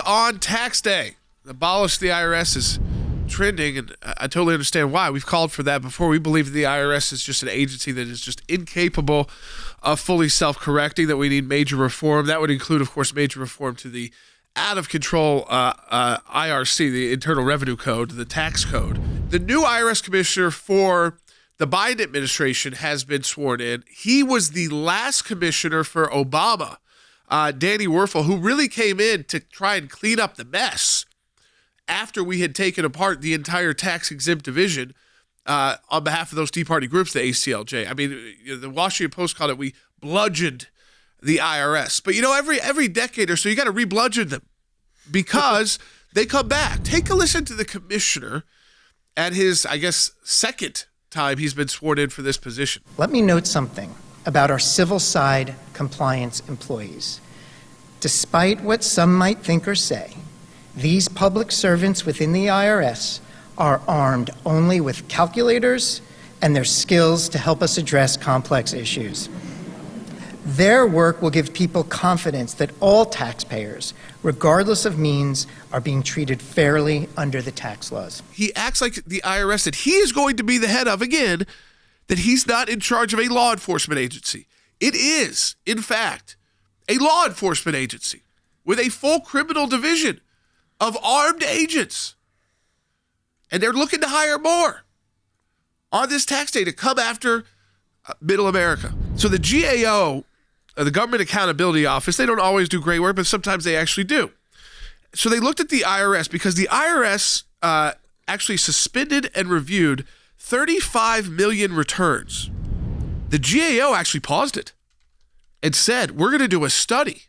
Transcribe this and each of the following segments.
on tax day. Abolish the IRS is trending, and I totally understand why. We've called for that before. We believe the IRS is just an agency that is just incapable of fully self-correcting, that we need major reform. That would include, of course, major reform to the out-of-control IRC, the Internal Revenue Code, the tax code. The new IRS Commissioner for the Biden administration has been sworn in. He was the last commissioner for Obama, Danny Werfel, who really came in to try and clean up the mess after we had taken apart the entire tax-exempt division on behalf of those Tea Party groups, the ACLJ. I mean, the Washington Post called it, we bludgeoned the IRS. But, every decade or so, you got to re-bludgeon them because they come back. Take a listen to the commissioner at his, I guess, second time he's been sworn in for this position. Let me note something about our civil side compliance employees. Despite what some might think or say, these public servants within the IRS are armed only with calculators and their skills to help us address complex issues. Their work will give people confidence that all taxpayers, regardless of means, are being treated fairly under the tax laws. He acts like the IRS that he is going to be the head of, again, that he's not in charge of a law enforcement agency. It is, in fact, a law enforcement agency with a full criminal division of armed agents. And they're looking to hire more on this tax day to come after middle America. So the GAO, the Government Accountability Office, they don't always do great work, but sometimes they actually do. So they looked at the IRS because the IRS actually suspended and reviewed 35 million returns. The GAO actually paused it and said, we're going to do a study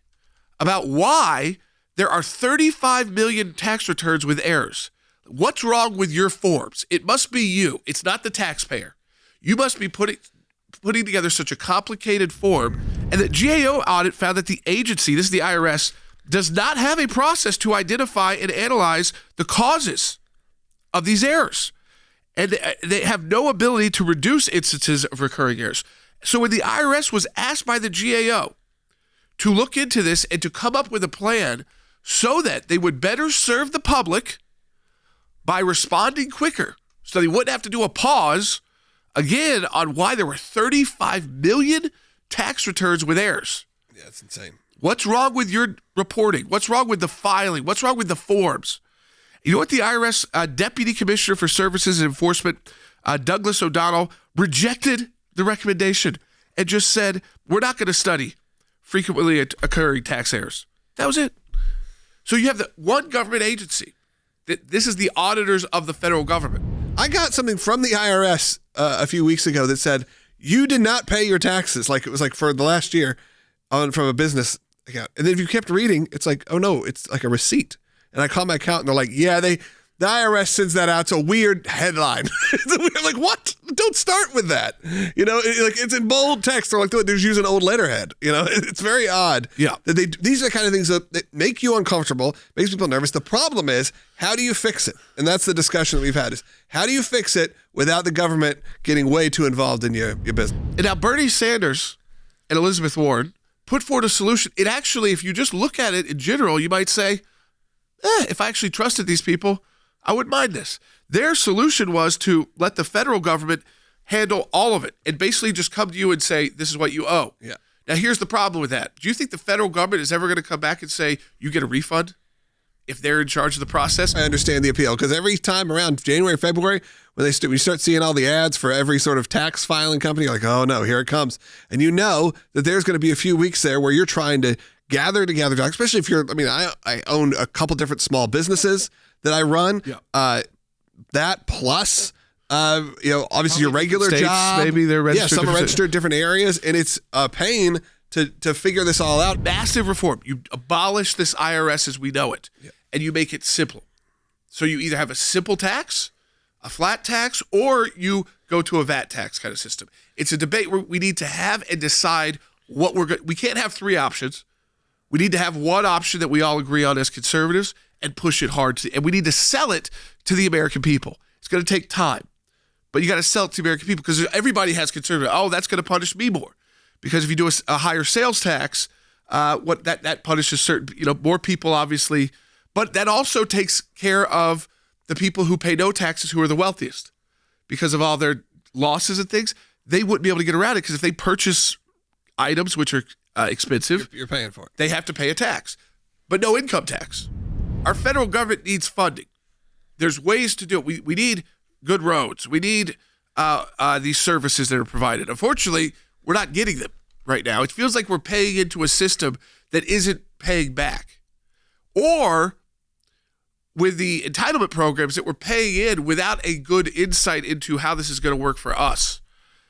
about why there are 35 million tax returns with errors. What's wrong with your forms? It must be you. It's not the taxpayer. You must be putting together such a complicated form. And the GAO audit found that the agency, this is the IRS, does not have a process to identify and analyze the causes of these errors. And they have no ability to reduce instances of recurring errors. So when the IRS was asked by the GAO to look into this and to come up with a plan so that they would better serve the public by responding quicker, so they wouldn't have to do a pause, again, on why there were 35 million tax returns with errors. Yeah, it's insane. What's wrong with your reporting? What's wrong with the filing? What's wrong with the forms? You know what the IRS Deputy Commissioner for Services and Enforcement, Douglas O'Donnell, rejected the recommendation and just said, we're not going to study frequently occurring tax errors. That was it. So you have the one government agency. This is the auditors of the federal government. I got something from the IRS a few weeks ago that said, you did not pay your taxes. Like it was like for the last year from a business account. And then if you kept reading, it's like, oh no, it's like a receipt. And I call my accountant and they're like, yeah, the IRS sends that out. It's a weird headline. I'm like, what? Don't start with that. It's in bold text. They're like, they're just using old letterhead. It's very odd. Yeah. That these are the kind of things that make you uncomfortable, makes people nervous. The problem is, how do you fix it? And that's the discussion that we've had is, how do you fix it without the government getting way too involved in your business? And now Bernie Sanders and Elizabeth Warren put forward a solution. It actually, if you just look at it in general, you might say, if I actually trusted these people, I wouldn't mind this. Their solution was to let the federal government handle all of it and basically just come to you and say, this is what you owe. Yeah. Now, here's the problem with that. Do you think the federal government is ever going to come back and say, you get a refund if they're in charge of the process? I understand the appeal because every time around January, February, when you start seeing all the ads for every sort of tax filing company, you're like, oh no, here it comes. And you know that there's going to be a few weeks there where you're trying to gather together, especially if I own a couple different small businesses that I run. Yeah. That plus, obviously your regular states, job. Maybe they're registered. Yeah, some are registered in different areas, and it's a pain to figure this all out. Massive reform. You abolish this IRS as we know it, and you make it simple. So you either have a simple tax, a flat tax, or you go to a VAT tax kind of system. It's a debate where we need to have and decide what we can't have three options. We need to have one option that we all agree on as conservatives and push it hard. And we need to sell it to the American people. It's going to take time, but you got to sell it to the American people because everybody has conservative. Oh, that's going to punish me more. Because if you do a higher sales tax, that punishes certain, more people obviously But that also takes care of the people who pay no taxes, who are the wealthiest. Because of all their losses and things, they wouldn't be able to get around it, because if they purchase items which are expensive, You're paying for it. they have to pay a tax, but no income tax. Our federal government needs funding. There's ways to do it. We need good roads. We need these services that are provided. Unfortunately, we're not getting them right now. It feels like we're paying into a system that isn't paying back. Or with the entitlement programs that we're paying in without a good insight into how this is going to work for us,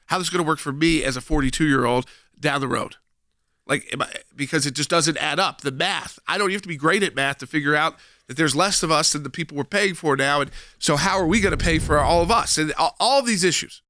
how this is going to work for me as a 42-year-old down the road. Because it just doesn't add up. The math. You have to be great at math to figure out that there's less of us than the people we're paying for now. And so how are we going to pay for all of us? And all of these issues.